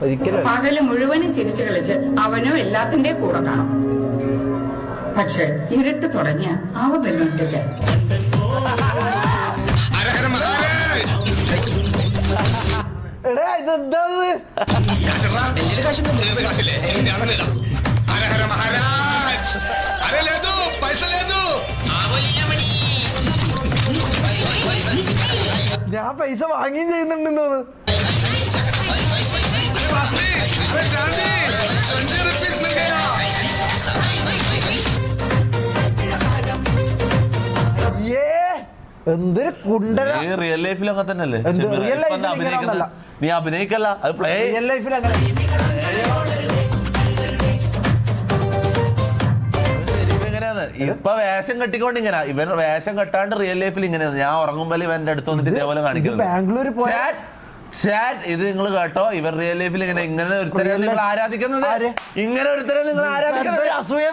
ഒരിക്കലും പകല് മുഴുവനും ചിരിച്ചു കളിച്ച് അവനും എല്ലാത്തിന്റെ കൂടെ കാണും. പക്ഷെ ഇരുട്ട് തുടങ്ങിയ അവ പിന്നോട്ടേക്ക്. എടാ ഇതെന്താ ഞാൻ പൈസ വാങ്ങിയും ചെയ്യുന്നുണ്ടെന്ന് തോന്നുന്നു. എന്തൊരു കുണ്ടര. റിയൽ ലൈഫിലൊക്കെ തന്നെയല്ലേ അഭിനയിക്കല്ല, നീ അഭിനയിക്കല്ല, അത് പ്ലേ റിയൽ ലൈഫിൽ അങ്ങനെ. ഇപ്പൊ വേഷം കെട്ടിക്കൊണ്ട് ഇങ്ങനെ ഇവൻ വേഷം കെട്ടാണ്ട് റിയൽ ലൈഫിൽ ഇങ്ങനെയാണ്. ഞാൻ ഉറങ്ങുമ്പോൾ ഇവന്റെ അടുത്ത് വന്നിട്ട് ഇതേപോലെ കാണിക്കുന്നത്. ബാംഗ്ലൂർ ഇത് നിങ്ങൾ കേട്ടോ, ഇവർ റിയൽ ലൈഫിൽ ഇങ്ങനെ ഒരുത്തരെ നിങ്ങൾ ആരാധിക്കുന്നത്, ഇങ്ങനെ ഒരുത്തരെ നിങ്ങൾ ആരാധിക്കുന്നത്. അസൂയ